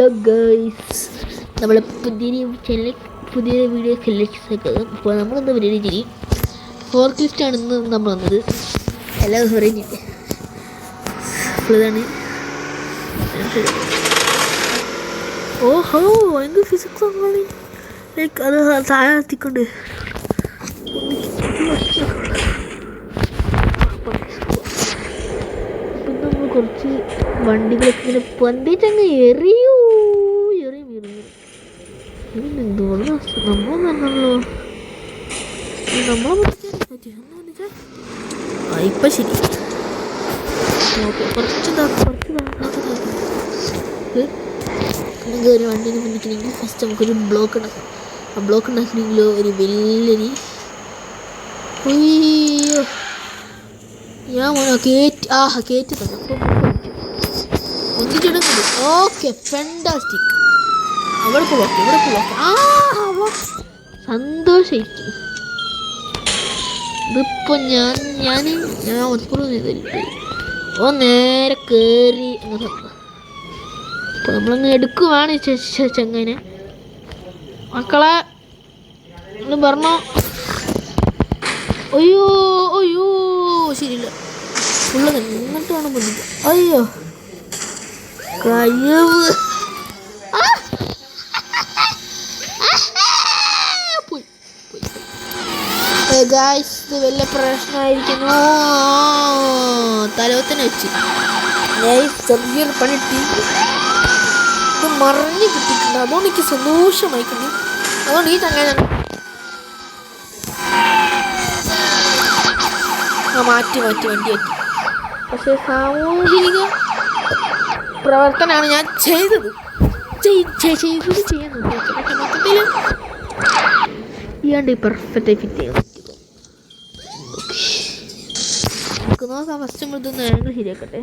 Hello guys, നമ്മളെ പുതിയ ചാനലിൽ പുതിയ വീഡിയോസിലേക്ക് സ്വാഗതം. അപ്പോൾ നമ്മളെന്താ പരിപാടി ചെയ്യും, ഫോർക്ക് ലിസ്റ്റാണ് ഇന്ന് നമ്മൾ വന്നത്. എല്ലാം പറയുന്നില്ല അപ്പോൾ ഇതാണ്. ഓഹോ, എന്ത് ഫിസിക്സ് ആണ് ലൈക്ക് അത് താഴെ എത്തിക്കൊണ്ട് കുറച്ച് വണ്ടികളൊക്കെ ഇങ്ങനെ പന്തിച്ചങ്ങ് എറിയും. എന്തുകൊണ്ടോ നമ്മളൊന്നല്ലോ നമ്മളെ ഇപ്പം ശരി. കുറച്ച് ഒരു വണ്ടീനെ വന്നിട്ടുണ്ടെങ്കിൽ ഫസ്റ്റ് നമുക്കൊരു ബ്ലോക്ക് ഉണ്ടാക്കാം. ആ ബ്ലോക്ക് ഉണ്ടാക്കണമെങ്കിലോ ഒരു വലിയൊരു അയ്യോ ഞാൻ കേറ്റ് തന്നെ ഒന്നിച്ചിടുന്നുണ്ട്. Okay, fantastic. അവിടെ ബ്ലോക്ക് സന്തോഷമായിരിക്കും. ഇതിപ്പോൾ ഞാൻ ഒന്നും ചെയ്തില്ല. നേരെ കയറി അങ്ങനെ അപ്പോൾ നമ്മളങ്ങ് എടുക്കുവാണ് ചെങ്ങനെ മക്കളെ എന്ന് പറഞ്ഞോ. അയ്യോ അയ്യോ ശരിയില്ല, ഫുള്ള് എന്നിട്ട് വേണം ബന്ധിക്കാം. അയ്യോ കഴിവ് പോയി. ഗായ്സ്, ഇത് വലിയ പ്രശ്നമായിരിക്കുന്നു. തലവത്തന്നെ വെച്ച് ചെറിയൊരു പണിട്ടി ഇത് മറിഞ്ഞ് കിട്ടിയിട്ടുണ്ട്. അതുകൊണ്ട് എനിക്ക് സന്തോഷമായിക്കുന്നു. അതുകൊണ്ട് ഈ ചങ്ങനെ മാറ്റി വണ്ടി പറ്റി. പക്ഷേ സാമൂഹിക പ്രവർത്തനമാണ് ഞാൻ ചെയ്യുന്നത്. പക്ഷെ മൊത്തത്തിൽ ഇയാണ്ട് പെർഫെക്റ്റായി ഫിറ്റ് ചെയ്യാൻ പറ്റുമോ നമുക്ക് നോക്കാം. ഫസ്റ്റ് നമ്മൾ ഇതൊന്ന് ആംഗിൾ ശരിയാക്കട്ടെ.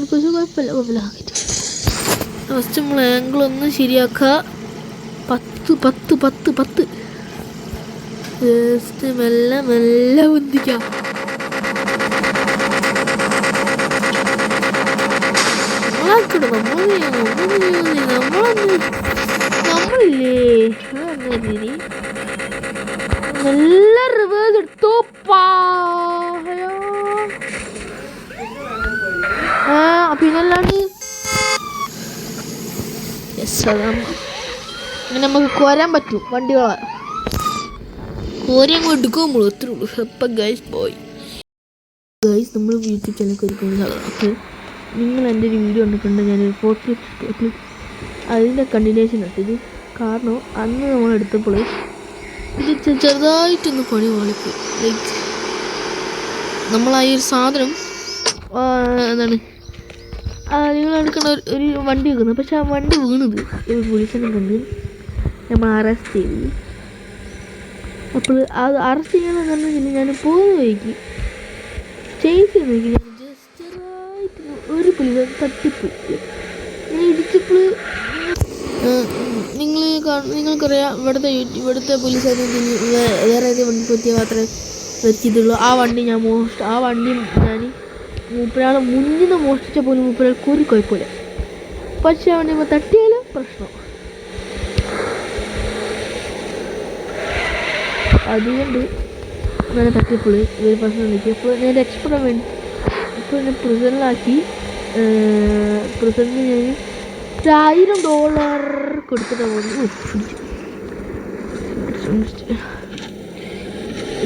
കുഴപ്പമില്ല. ഫസ്റ്റ് നമ്മൾ ആംഗിൾ ഒന്ന് ശരിയാക്കുക. 10 ജസ്റ്റ് മെല്ലെ ബന്ധിക്കാം. നമ്മളില്ലേ നല്ല റിവേഴ്സ് എടുത്തു. പിന്നല്ലാണ്ട് അങ്ങനെ നമുക്ക് കോരാൻ പറ്റും. വണ്ടികളെ കോരങ്ങ് എടുക്കുമ്പോൾ ഒത്തിരി ഉള്ളൂ. അപ്പം ഗൈസ് നമ്മൾ യൂട്യൂബ് ചാനൽ ഒരുക്കുന്നത്. അപ്പോൾ നിങ്ങൾ എൻ്റെ ഒരു വീഡിയോ കണ്ടിട്ടുണ്ട്, ഞാനൊരു ഫോട്ടോ അതിൻ്റെ കണ്ടിന്യൂഷൻ ഇട്ടത്. കാരണം അന്ന് നമ്മളെടുത്തപ്പോൾ ഇത് ചെറുതായിട്ടൊന്ന് പണി പോളിപ്പോയി. ലൈക്ക് നമ്മളാ ഈ ഒരു സാധനം എന്താണ് നിങ്ങൾ എടുക്കുന്ന ഒരു വണ്ടി വെക്കുന്നത്. പക്ഷെ ആ വണ്ടി വീണത് പോലീസിനെ കൊണ്ട് നമ്മൾ അറസ്റ്റ് ചെയ്തു. അപ്പോൾ അത് അറസ്റ്റ് ചെയ്യണമെന്ന് പറഞ്ഞില്ല, ഞാൻ പോകുന്ന വഴിക്ക് ചേസ് ചെയ്ത് നോക്കി. ഞാൻ ജസ്റ്റ് ചെറുതായിട്ട് ഒരു പോലീസ് തട്ടിപ്പോയി. ഞാൻ ഇടിച്ചപ്പോൾ നിങ്ങൾക്കറിയാം, ഇവിടുത്തെ പോലീസുകാർ വേറെ ഏത് വണ്ടി പറ്റിയാൽ മാത്രമേ വെച്ചിട്ടുള്ളൂ. ആ വണ്ടി ഞാൻ മൂപ്പരാൾ മുന്നിൽ മോഷ്ടിച്ച പോലും മൂപ്പരാൾക്ക് ഒരു കുഴപ്പമില്ല. പക്ഷെ ആ വണ്ടി തട്ടിയാലും പ്രശ്നം. അതുകൊണ്ട് ഞാൻ തട്ടിയപ്പോൾ ഒരു പ്രശ്നം നോക്കി. അപ്പോൾ ഞാൻ എക്സ്പെരിമെൻറ്റ് ഇപ്പോൾ ഞാൻ പ്രിസണിലാക്കി. പ്രിസണിൽ ഞാൻ $1000 കൊടുത്തിട്ടാണ് പോകുന്നത്.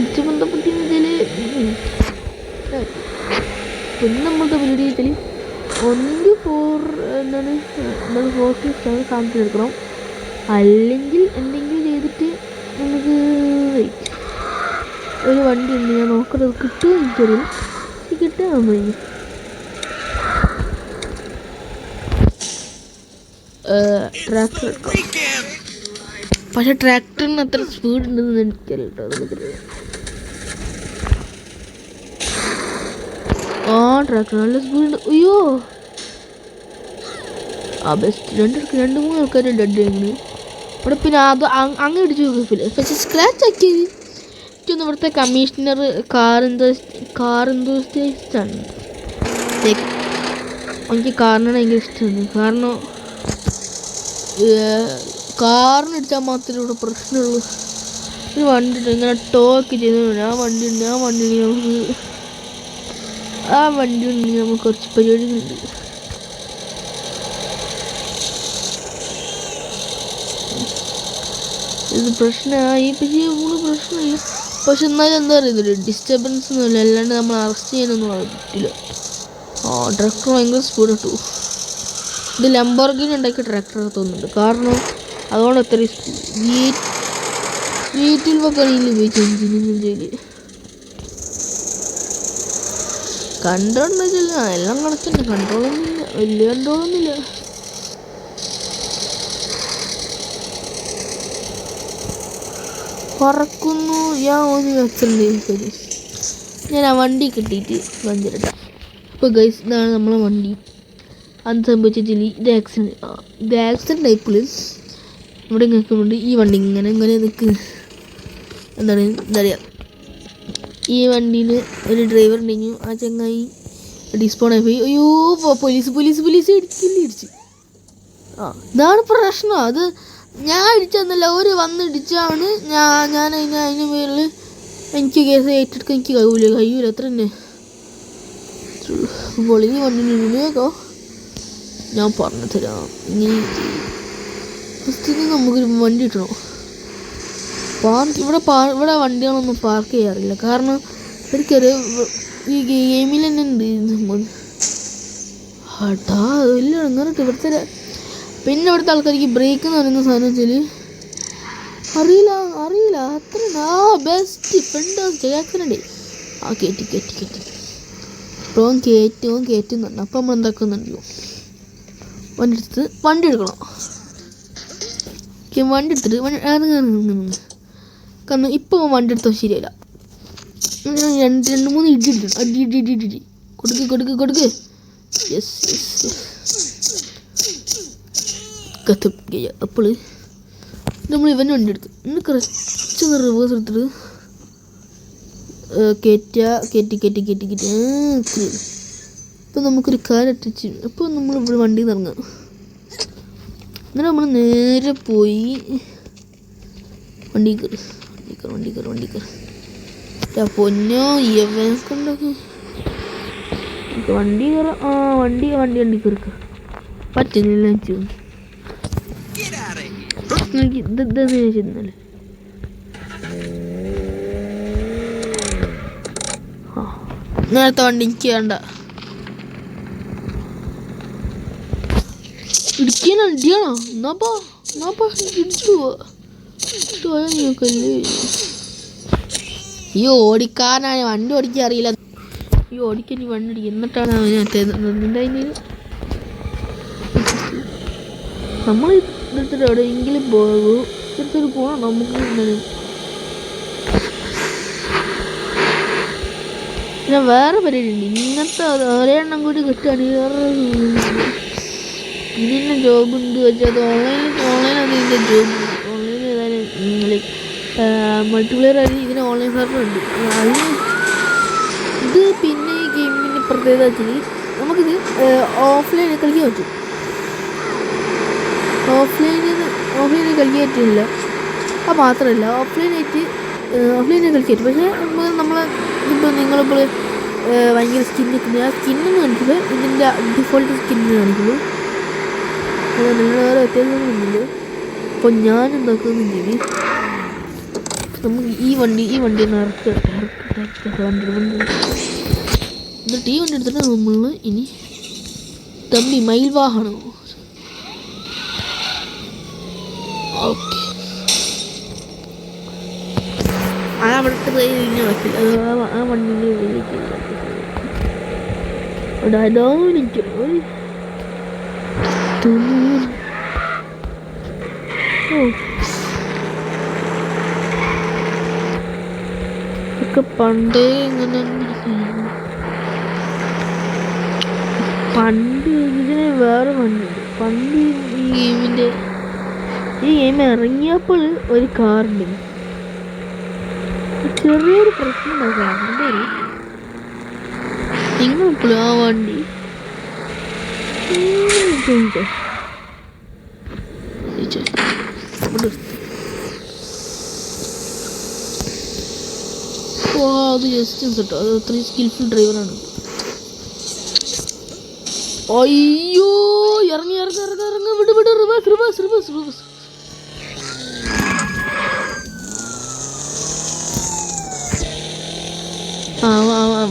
ഇത് ബന്ധപ്പെട്ടെന്ന് വെച്ചാൽ പിന്നെ നമ്മളത്തെ പരിപാടി വെച്ചാൽ ഒന്നെങ്കിൽ ഫോർക്ക് സാധനത്തിന് എടുക്കണം, അല്ലെങ്കിൽ എന്തെങ്കിലും ചെയ്തിട്ട് നമുക്ക് ഒരു വണ്ടി ഉണ്ട്. ഞാൻ നോക്കുന്നത് കിട്ടുമോ എനിക്കറിയില്ല. കിട്ടുക നമ്മൾ ട്രാക്ടർ എടുക്കാം. പക്ഷെ ട്രാക്ടറിന് അത്ര സ്പീഡ് ഉണ്ടെന്ന് എനിക്കറിയില്ല കേട്ടോ. നമുക്കറിയാം ട്രാക്ടർ നല്ല സ്പീഡ്. അയ്യോ ബെസ്റ്റ് 2-3 ആൾക്കാർ ഡെഡ് ആയിരുന്നു ഇവിടെ. പിന്നെ അത് അങ്ങനെ ഇടിച്ചു കുഴപ്പമില്ല. പക്ഷെ സ്ക്രാച്ച് ആക്കിയത് ഏറ്റവും ഇവിടുത്തെ കമ്മീഷണർ കാർ എന്തോസ്റ്റാണ്. എനിക്ക് കാറിനാണ് ഭയങ്കര ഇഷ്ടമാണ്. കാരണം കാറിനടിച്ചാൽ മാത്രമേ ഇവിടെ പ്രശ്നമുള്ളൂ. ഒരു വണ്ടി ഇങ്ങനെ ടോക്ക് ചെയ്ത് ആ വണ്ടി ഉണ്ടെങ്കിൽ നമുക്ക് കുറച്ച് പരിപാടികളുണ്ട്. ഇത് പ്രശ്നമായി, പക്ഷേ പ്രശ്നമില്ല. പക്ഷെ എന്നാലും എന്താ പറയുന്നത്, ഡിസ്റ്റർബൻസ് ഒന്നുമില്ല. അല്ലാണ്ട് നമ്മൾ അറസ്റ്റ് ചെയ്യാനൊന്നും പറ്റില്ല. ട്രാക്ടർ ഭയങ്കര സ്പീഡ് ഇട്ടു. ഇത് ലംബോർഗിനി ഉണ്ടാക്കിയ ട്രാക്ടർ തോന്നുന്നുണ്ട്. കാരണം അതുകൊണ്ട് അത്രയും വീട്ടിൽ വെക്കണില്ല ഉപയോഗിച്ച് എഞ്ചിനിൽ കൺട്രോൾ എന്ന് വെച്ചാൽ എല്ലാം കണക്കുണ്ട്. കൺട്രോളൊന്നുമില്ല, വലിയ കൺട്രോളൊന്നുമില്ല. പറക്കുന്നു. ഞാൻ ഒന്ന് വെച്ചിട്ടുണ്ട്. ഞാൻ ആ വണ്ടി കിട്ടിയിട്ട് വന്നിട്ടാ. ഇപ്പോൾ ഗൈസ് ഇതാണ് നമ്മളെ വണ്ടി. അന്ന് സംഭവിച്ചിട്ടില്ല. ഇത് ആക്സിഡൻറ്റ് ടൈപ്പിൽ ഇവിടെ നിൽക്കുന്നുണ്ട്. ഈ വണ്ടി ഇങ്ങനെ നിൽക്കുന്നു. എന്താ പറയുക, ഈ വണ്ടിയിൽ ഒരു ഡ്രൈവർ ഉണ്ടെങ്കിൽ ആ ചങ്ങായി ഡിസ്പോണായി പോയി. അയ്യോ പോലീസ് ഇടിച്ച്. ഇതാണ് പ്രശ്നം. അത് ഞാൻ ഇടിച്ചെന്നല്ല, ഒരു വന്നിടിച്ചാണ്. ഞാൻ അതിന് മേളിൽ എനിക്ക് കേസ് ഏറ്റെടുക്കാൻ എനിക്ക് കഴിയൂല അത്ര തന്നെ. അപ്പോൾ ഈ വണ്ടിയിലേക്കോ ഞാൻ പറഞ്ഞു തരാം. ഇനി ഫസ്റ്റ് നമുക്കൊരു വണ്ടി കിട്ടണം. ഇവിടെ വണ്ടികളൊന്നും പാർക്ക് ചെയ്യാറില്ല. കാരണം എനിക്കറിയാം ഈ ഗെയിമിൽ തന്നെ ഉണ്ട് വലിയ അങ്ങനെ ഇവിടുത്തെ. പിന്നെ ഇവിടുത്തെ ആൾക്കാർക്ക് ബ്രേക്ക് എന്ന് പറയുന്ന സാധനം വെച്ചാൽ അറിയില്ല അത്ര. ബെസ്റ്റ് ഫ്രണ്ട് ചേക്കനടേ കയറ്റി ഇപ്പോഴും കയറ്റുന്നുണ്ട്. അപ്പം നമ്മൾ എന്താക്കുന്നുണ്ടോ, വണ്ടി എടുക്കണം. വണ്ടി എടുത്തിട്ട് കാരണം ഇപ്പോൾ വണ്ടി എടുത്താൽ ശരിയല്ല. രണ്ട് മൂന്ന് അടി കൊടുക്ക്. യെസ് അപ്പോൾ നമ്മൾ ഇവൻ്റെ വണ്ടി എടുത്തു. ഇന്ന് കുറച്ച് റിവേഴ്സ് എടുത്തിട്ട് കയറ്റി. ഇപ്പം നമുക്കൊരു കാലറ്റിച്ച്. അപ്പോൾ നമ്മൾ ഇവിടെ വണ്ടിയിൽ നിന്ന് ഇറങ്ങാം. എന്നിട്ട് നമ്മൾ നേരെ പോയി വണ്ടി കയറി. പൊന്നോ ഇവനെ കൊണ്ടൊക്കെ വണ്ടി കയറാം. വണ്ടി കയറിക്ക പറ്റുന്നില്ല. ഇന്നലെ നേരത്തെ വണ്ടി എനിക്ക് വേണ്ട. ഇടിക്കണോ എന്നാപ്പാ ഇടിച്ചു നോക്കല്ലേ. ഈ ഓടിക്കാനാണ്, വണ്ടി ഓടിക്കാൻ അറിയില്ല. ഈ ഓടിക്കാൻ വണ്ടി ഓടിക്കുക. എന്നിട്ടാണ് അവന് മറ്റേ നമ്മൾ എടുത്തിട്ട് എവിടെയെങ്കിലും പോകും. എടുത്തിട്ട് പോകണം നമുക്ക്. പിന്നെ വേറെ പരിപാടി ഉണ്ട്. ഇങ്ങനത്തെ ഒരേ എണ്ണം കൂടി കിട്ടുകയാണെങ്കിൽ ഇതിൻ്റെ ജോബുണ്ട്. വെച്ചാൽ അത് ഓൺലൈനാണ് ഇതിൻ്റെ ജോബ്. ഓൺലൈൻ ഏതായാലും നിങ്ങൾ മൾട്ടിപ്ലെയർ ആയി ഇതിന് ഓൺലൈൻ സെർവർ ഉണ്ട്. അതിന് ഇത് പിന്നെ ഈ ഗെയിമിൻ്റെ പ്രത്യേകത വെച്ചാൽ നമുക്കിത് ഓഫ്ലൈനിൽ കളിക്കാൻ പറ്റും. ഓഫ്ലൈനിൽ കളിക്കാൻ പറ്റില്ല. അത് മാത്രമല്ല ഓഫ്ലൈനായിട്ട് കളിക്കാൻ പറ്റും. പക്ഷേ ഇപ്പോൾ നിങ്ങളിപ്പോൾ ഭയങ്കര സ്കിൻ നിൽക്കുന്നത്, ആ സ്കിന്നൊന്നും കാണിക്കില്ല. ഇതിൻ്റെ ഡിഫോൾട്ട് സ്കിന്ന് കാണിക്കുള്ളൂ. നിങ്ങൾ വേറെ വ്യത്യാസമൊന്നുമില്ല. അപ്പോൾ ഞാൻ എന്താക്കുന്നുണ്ടെങ്കിൽ നമുക്ക് ഈ വണ്ടി എന്നിട്ട് ഈ വണ്ടി എടുത്തിട്ട് നമ്മൾ ഇനി തമ്പി മയിൽവാഹനം. ഓക്കെ, അവിടുത്തെ കഴിഞ്ഞ വയ്ക്കില്ല. ആ വണ്ടിൻ്റെ ഒക്കെ പണ്ടേ ഇങ്ങനെ പണ്ട് ഇതിന് വേറെ വണ്ടിയുണ്ട്. പണ്ട് ഈ ഗെയിം ഇറങ്ങിയപ്പോൾ ഒരു കാറുണ്ട്. ചെറിയൊരു പ്രശ്നം ഉണ്ടാക്കാം. നിങ്ങളിപ്പോഴും ആ വണ്ടി അത് ജസ്റ്റ് കേട്ടോ, അത് അത്രയും സ്കിൽഫുൾ ഡ്രൈവറാണ്. അയ്യോ ഇറങ്ങി ഇറങ്ങി ഇറങ്ങി ഇറങ്ങി വിട് വിട് റിവേഴ്സ് റിവേഴ്സ് റിവേഴ്സ് റിവേഴ്സ്.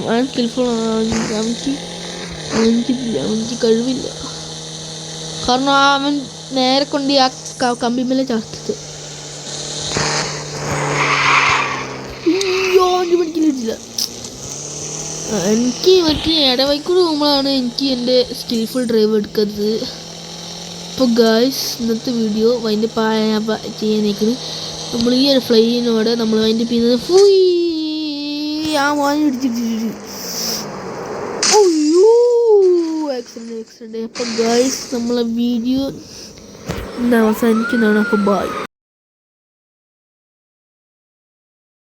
അവൻ സ്കിൽഫുൾ. അവനിക്ക് കഴിവില്ല. കാരണം അവൻ നേരെ കൊണ്ട് ആ കമ്പിമേലെ ചാർത്തത്. അയ്യോ അവൻ്റെ പഠിക്കില്ല. എനിക്ക് മറ്റേ ഇടവൈക്കൂടെ പോകുമ്പോഴാണ് എനിക്ക് എൻ്റെ സ്കിൽഫുൾ ഡ്രൈവ് എടുക്കുന്നത്. അപ്പോൾ ഗായ്സ് ഇന്നത്തെ വീഡിയോ അതിൻ്റെ ചെയ്യാനേക്കുന്നത് നമ്മൾ ഈ ഒരു ഫ്ലൈനോടെ നമ്മൾ അതിൻ്റെ പിന്നെ ഫുയ് ആ വാങ്ങി പിടിച്ചിട്ട് അയ്യോ ആക്സിഡൻറ്റ്. അപ്പോൾ ഗായ്സ് നമ്മളെ വീഡിയോ ഇന്ന് അവസാനിക്കുന്നതാണ്. അപ്പോൾ ബൈ.